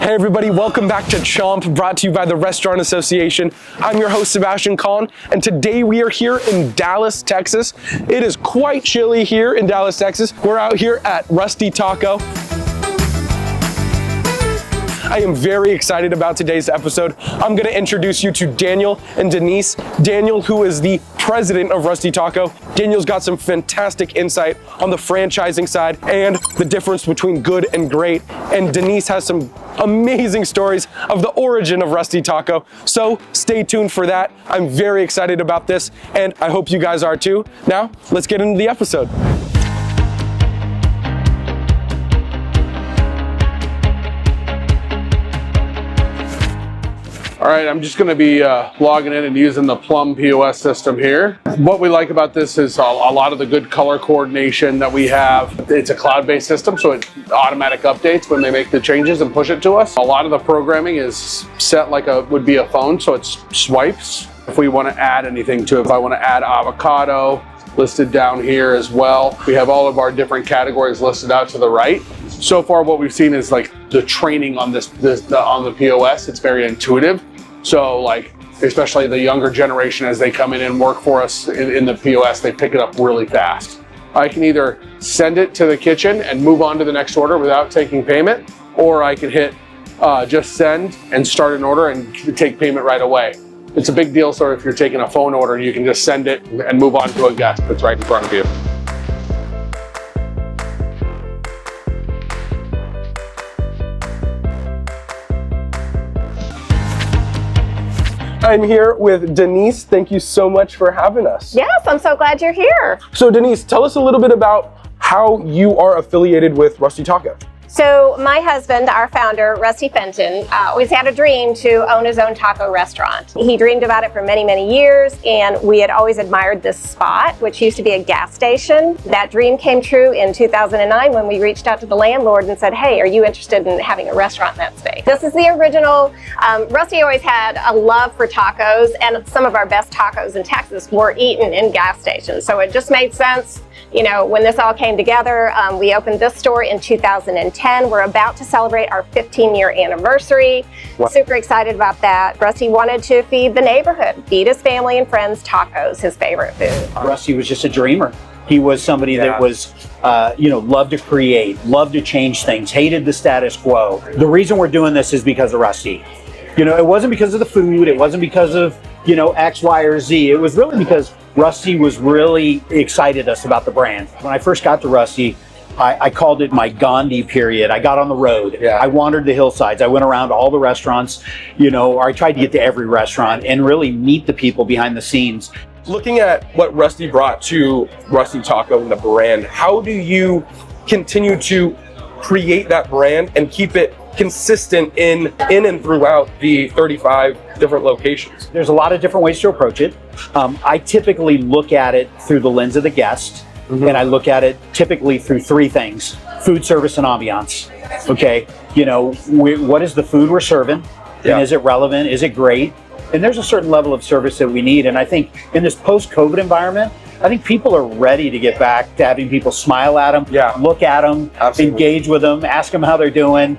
Hey everybody, welcome back to Chomp, brought to you by the Restaurant Association. I'm your host, Sebastian Kahn, and today we are here in Dallas, Texas. It is quite chilly here in Dallas, Texas. We're out here at Rusty Taco. I am very excited about today's episode. I'm gonna introduce you to Daniel and Denise. Daniel, who is the president of Rusty Taco. Daniel's got some fantastic insight on the franchising side and the difference between good and great. And Denise has some amazing stories of the origin of Rusty Taco. So stay tuned for that. I'm very excited about this, and I hope you guys are too. Now, let's get into the episode. All right, I'm just gonna be logging in and using the Plum POS system here. What we like about this is a lot of the good color coordination that we have. It's a cloud-based system, so it automatic updates when they make the changes and push it to us. A lot of the programming is set like would be a phone, so it swipes. If we wanna add anything to it, if I wanna add avocado, listed down here as well. We have all of our different categories listed out to the right. So far what we've seen is like the training on on the POS, it's very intuitive. So like, especially the younger generation, as they come in and work for us in the POS, they pick it up really fast. I can either send it to the kitchen and move on to the next order without taking payment, or I can hit just send and start an order and take payment right away. It's a big deal, so if you're taking a phone order, you can just send it and move on to a guest that's right in front of you. I'm here with Denise. Thank you so much for having us. Yes, I'm so glad you're here. So Denise, tell us a little bit about how you are affiliated with Rusty Taco. So my husband, our founder, Rusty Fenton, always had a dream to own his own taco restaurant. He dreamed about it for many, many years, and we had always admired this spot, which used to be a gas station. That dream came true in 2009 when we reached out to the landlord and said, hey, are you interested in having a restaurant in that space? This is the original. Rusty always had a love for tacos, and some of our best tacos in Texas were eaten in gas stations. So it just made sense. You know, when this all came together, we opened this store in 2010. We're about to celebrate our 15-year anniversary. Wow. Super excited about that. Rusty wanted to feed the neighborhood, feed his family and friends tacos, his favorite food. Rusty was just a dreamer. He was somebody that was, loved to create, loved to change things, hated the status quo. The reason we're doing this is because of Rusty. You know, it wasn't because of the food. It wasn't because of, X, Y, or Z. It was really because Rusty was really excited us about the brand. When I first got to Rusty, I called it my Gandhi period. I got on the road. Yeah. I wandered the hillsides. I went around all the restaurants, or I tried to get to every restaurant and really meet the people behind the scenes. Looking at what Rusty brought to Rusty Taco and the brand, how do you continue to create that brand and keep it consistent in and throughout the 35 different locations? There's a lot of different ways to approach it. I typically look at it through the lens of the guest, and I look at it typically through three things: food, service, and ambiance. Okay, what is the food we're serving? Yeah. And is it relevant? Is it great? And there's a certain level of service that we need. And I think in this post-COVID environment, I think people are ready to get back to having people smile at them, look at them, engage with them, ask them how they're doing,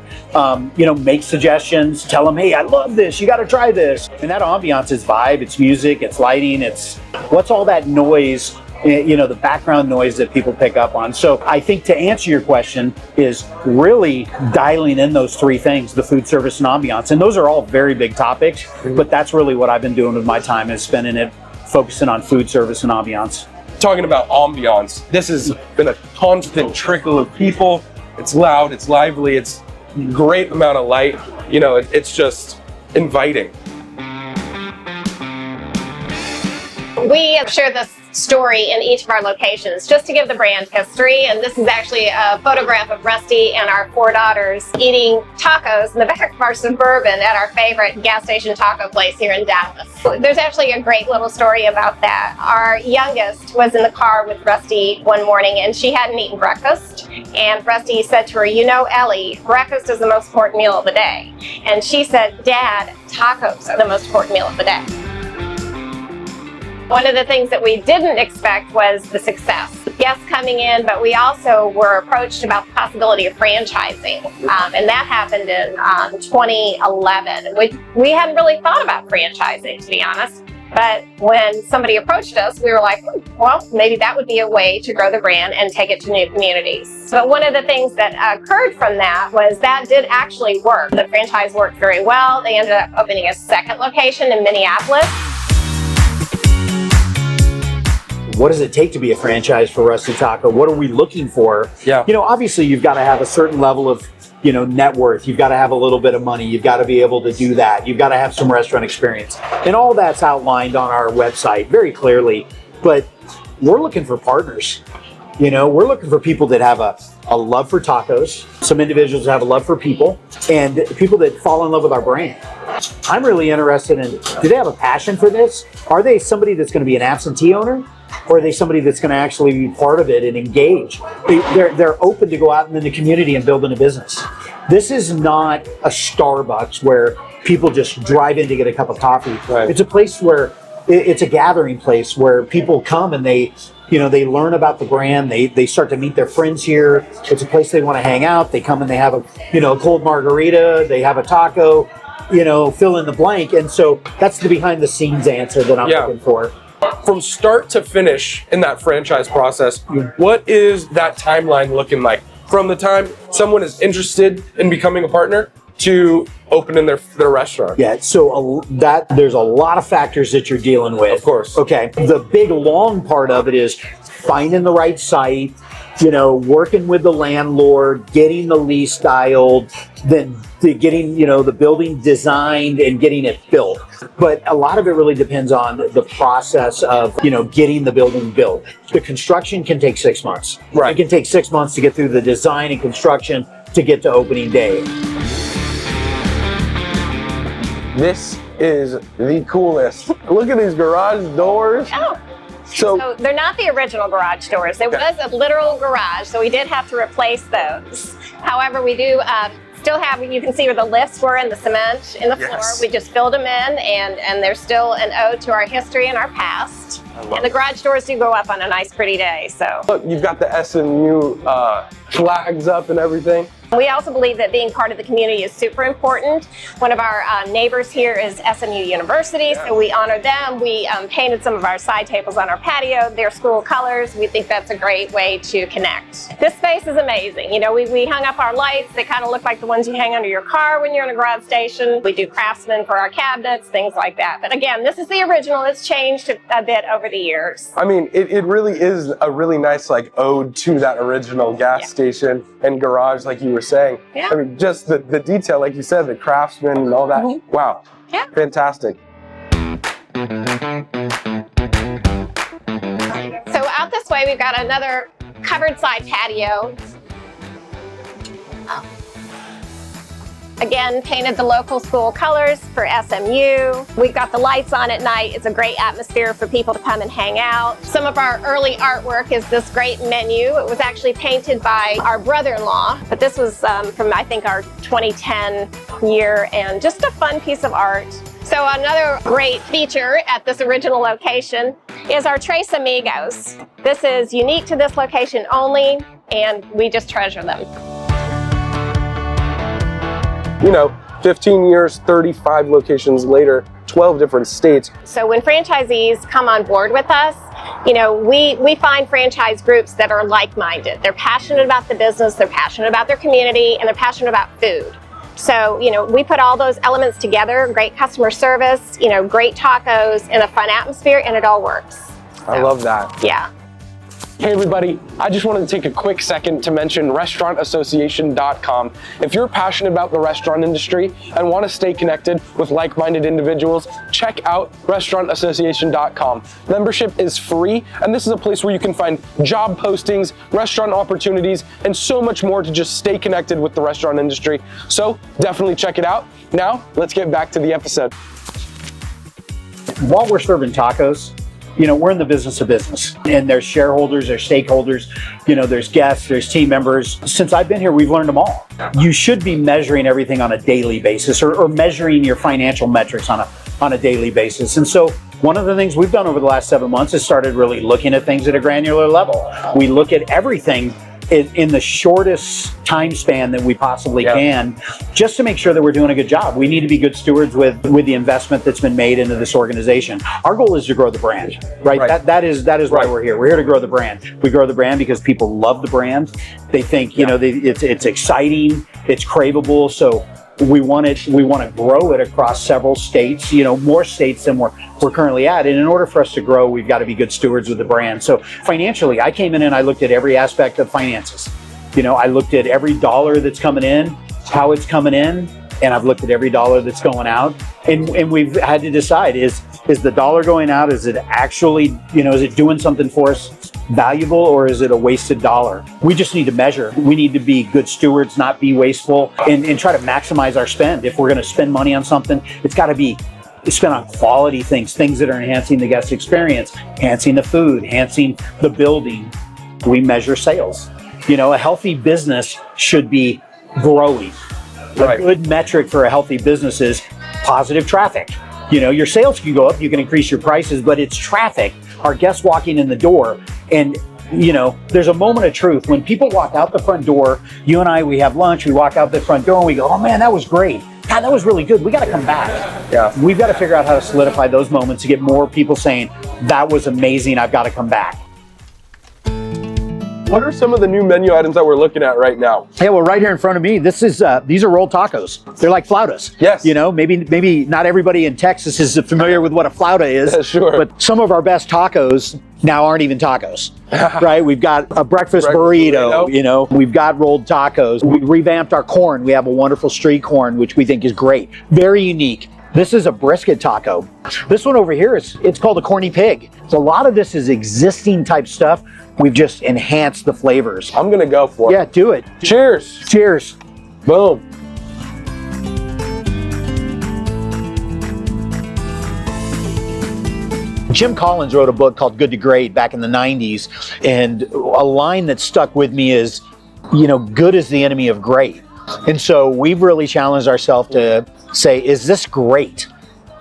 make suggestions, tell them, hey, I love this, you got to try this. And that ambiance is vibe, it's music, it's lighting, it's what's all that noise, the background noise that people pick up on. So I think to answer your question is really dialing in those three things: the food, service, and ambiance. And those are all very big topics, but that's really what I've been doing with my time, is spending it focusing on food, service, and ambiance. Talking about ambiance, this has been a constant trickle of people. It's loud, it's lively, it's great amount of light. It's just inviting. We share this story in each of our locations just to give the brand history, and this is actually a photograph of Rusty and our 4 daughters eating tacos in the back of our Suburban at our favorite gas station taco place here in Dallas. There's actually a great little story about that. Our youngest was in the car with Rusty one morning and she hadn't eaten breakfast, and Rusty said to her, Ellie, breakfast is the most important meal of the day. And she said, Dad, tacos are the most important meal of the day. One of the things that we didn't expect was the success. Guests coming in, but we also were approached about the possibility of franchising. And that happened in 2011. We hadn't really thought about franchising, to be honest. But when somebody approached us, we were like, well, maybe that would be a way to grow the brand and take it to new communities. But one of the things that occurred from that was that did actually work. The franchise worked very well. They ended up opening a second location in Minneapolis. What does it take to be a franchise for Rusty Taco? What are we looking for? Yeah. You know, obviously you've got to have a certain level of, you know, net worth. You've got to have a little bit of money. You've got to be able to do that. You've got to have some restaurant experience. And all that's outlined on our website very clearly. But we're looking for partners. You know, we're looking for people that have a love for tacos, some individuals that have a love for people, and people that fall in love with our brand. I'm really interested in, do they have a passion for this? Are they somebody that's going to be an absentee owner? Or are they somebody that's going to actually be part of it and engage? They're open to go out in the community and building a business. This is not a Starbucks where people just drive in to get a cup of coffee. Right. It's a place where it's a gathering place where people come and they learn about the brand. They start to meet their friends here. It's a place they want to hang out. They come and they have a cold margarita. They have a taco. Fill in the blank. And so that's the behind the scenes answer that I'm looking for. From start to finish in that franchise process, what is that timeline looking like? From the time someone is interested in becoming a partner to opening their restaurant? Yeah, so there's a lot of factors that you're dealing with. Of course. Okay, the big long part of it is finding the right site, working with the landlord, getting the lease dialed, then getting, the building designed and getting it built. But a lot of it really depends on the process of, getting the building built. The construction can take 6 months. Right. It can take 6 months to get through the design and construction to get to opening day. This is the coolest. Look at these garage doors. Oh. So they're not the original garage doors. There was a literal garage, so we did have to replace those. However, we do still have, you can see where the lifts were in the cement in the floor. We just filled them in, and they're still an ode to our history and our past. And the garage doors do go up on a nice, pretty day. So look, you've got the SMU flags up and everything. We also believe that being part of the community is super important. One of our neighbors here is SMU University, so we honor them. We painted some of our side tables on our patio, their school colors. We think that's a great way to connect. This space is amazing. We hung up our lights. They kind of look like the ones you hang under your car when you're in a garage station. We do craftsmen for our cabinets, things like that. But again, this is the original. It's changed a bit over the years. I mean, it really is a really nice ode to that original gas station and garage, like you were saying. Yeah. I mean, just the detail, like you said, the craftsman and all that. Mm-hmm. Wow. Yeah. Fantastic. So out this way, we've got another covered side patio. Again, painted the local school colors for SMU. We've got the lights on at night. It's a great atmosphere for people to come and hang out. Some of our early artwork is this great menu. It was actually painted by our brother-in-law, but this was from, I think, our 2010 year, and just a fun piece of art. So another great feature at this original location is our Tres Amigos. This is unique to this location only, and we just treasure them. 15 years, 35 locations later, 12 different states. So when franchisees come on board with us, we find franchise groups that are like-minded. They're passionate about the business, they're passionate about their community, and they're passionate about food. So, we put all those elements together, great customer service, great tacos, and a fun atmosphere, and it all works. I love that. Yeah. Hey everybody, I just wanted to take a quick second to mention restaurantassociation.com. If you're passionate about the restaurant industry and want to stay connected with like-minded individuals, check out restaurantassociation.com. Membership is free, and this is a place where you can find job postings, restaurant opportunities, and so much more to just stay connected with the restaurant industry. So definitely check it out. Now, let's get back to the episode. While we're serving tacos, we're in the business of business, and there's shareholders, there's stakeholders, there's guests, there's team members. Since I've been here, we've learned them all. You should be measuring everything on a daily basis, or measuring your financial metrics on on a daily basis. And so one of the things we've done over the last 7 months is started really looking at things at a granular level. We look at everything in the shortest time span that we possibly can, just to make sure that we're doing a good job. We need to be good stewards with the investment that's been made into this organization. Our goal is to grow the brand, right? That is why we're here. We're here to grow the brand. We grow the brand because people love the brand. They think, you know, it's exciting, it's craveable. So we want to grow it across several states, you know, more states than we're currently at. And in order for us to grow, we've got to be good stewards with the brand. So financially, I came in and I looked at every aspect of finances. You know, I looked at every dollar that's coming in, how it's coming in, and I've looked at every dollar that's going out. And we've had to decide, is the dollar going out, is it actually, you know, is it doing something for us valuable, or is it a wasted dollar? We just need to measure. We need to be good stewards, not be wasteful, and try to maximize our spend. If we're going to spend money on something, it's got to be spent on quality things that are enhancing the guest experience, enhancing the food, enhancing the building. We measure sales. You know, a healthy business should be growing. A good metric for a healthy business is positive traffic. You know, your sales can go up, you can increase your prices, but it's traffic. Our guests walking in the door, and you know, there's a moment of truth when people walk out the front door. You and I, we have lunch, we walk out the front door and we go, oh man, that was great. God, that was really good. We got to come back. Yeah. We've got to figure out how to solidify those moments to get more people saying, that was amazing, I've got to come back. What are some of the new menu items that we're looking at right now? Yeah, well, right here in front of me, these are rolled tacos. They're like flautas. Yes. You know, maybe not everybody in Texas is familiar with what a flauta is. Sure. But some of our best tacos now aren't even tacos, right? We've got a breakfast burrito, you know, we've got rolled tacos. We revamped our corn. We have a wonderful street corn, which we think is great. Very unique. This is a brisket taco. This one over here it's called a corny pig. So a lot of this is existing type stuff. We've just enhanced the flavors. I'm gonna go for it. Yeah, do it. Cheers. Cheers. Boom. Jim Collins wrote a book called Good to Great back in the 90s. And a line that stuck with me is, you know, good is the enemy of great. And so we've really challenged ourselves to say, is this great?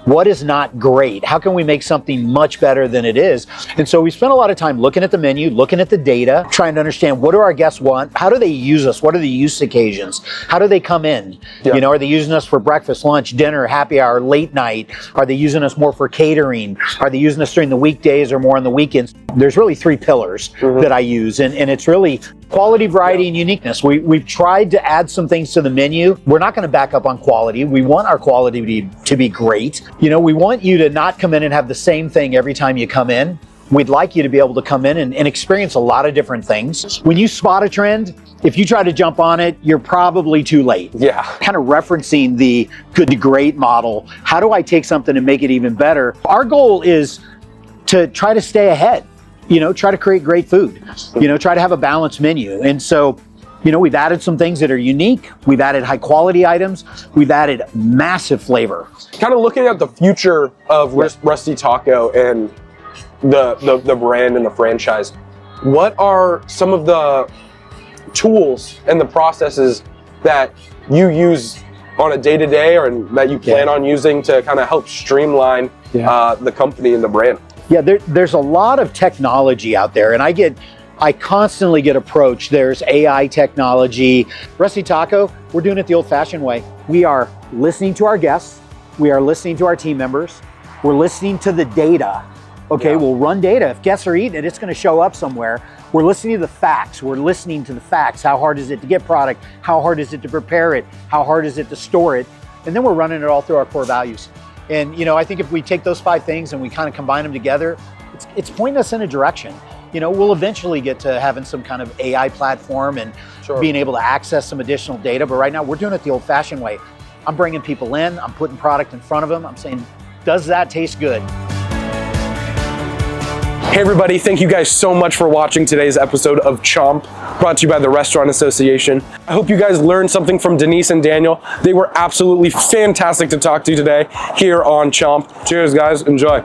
What is not great? How can we make something much better than it is? And so we spent a lot of time looking at the menu, looking at the data, trying to understand, what do our guests want? How do they use us? What are the use occasions? How do they come in? Yeah. You know, are they using us for breakfast, lunch, dinner, happy hour, late night? Are they using us more for catering? Are they using us during the weekdays or more on the weekends? There's really 3 pillars that I use, and it's really quality, variety, and uniqueness. We've tried to add some things to the menu. We're not going to back up on quality. We want our quality to be great. You know, we want you to not come in and have the same thing every time you come in. We'd like you to be able to come in and experience a lot of different things. When you spot a trend, if you try to jump on it, you're probably too late. Yeah. Kind of referencing the good to great model. How do I take something and make it even better? Our goal is to try to stay ahead. You know, try to create great food, you know, try to have a balanced menu. And so, you know, we've added some things that are unique. We've added high quality items. We've added massive flavor. Kind of looking at the future of Rusty Taco and the brand and the franchise, what are some of the tools and the processes that you use on a day-to-day or that you plan on using to kind of help streamline the company and the brand? Yeah, there's a lot of technology out there, and I constantly get approached. There's AI technology. Rusty Taco, we're doing it the old-fashioned way. We are listening to our guests. We are listening to our team members. We're listening to the data. Okay, we'll run data. If guests are eating it, it's going to show up somewhere. We're listening to the facts. We're listening to the facts. How hard is it to get product? How hard is it to prepare it? How hard is it to store it? And then we're running it all through our core values. And, you know, I think if we take those 5 things and we kind of combine them together, it's pointing us in a direction. You know, we'll eventually get to having some kind of AI platform and being able to access some additional data. But right now we're doing it the old-fashioned way. I'm bringing people in, I'm putting product in front of them. I'm saying, does that taste good? Hey everybody, thank you guys so much for watching today's episode of Chomp, brought to you by the Restaurant Association. I hope you guys learned something from Denise and Daniel. They were absolutely fantastic to talk to today here on Chomp. Cheers guys, enjoy.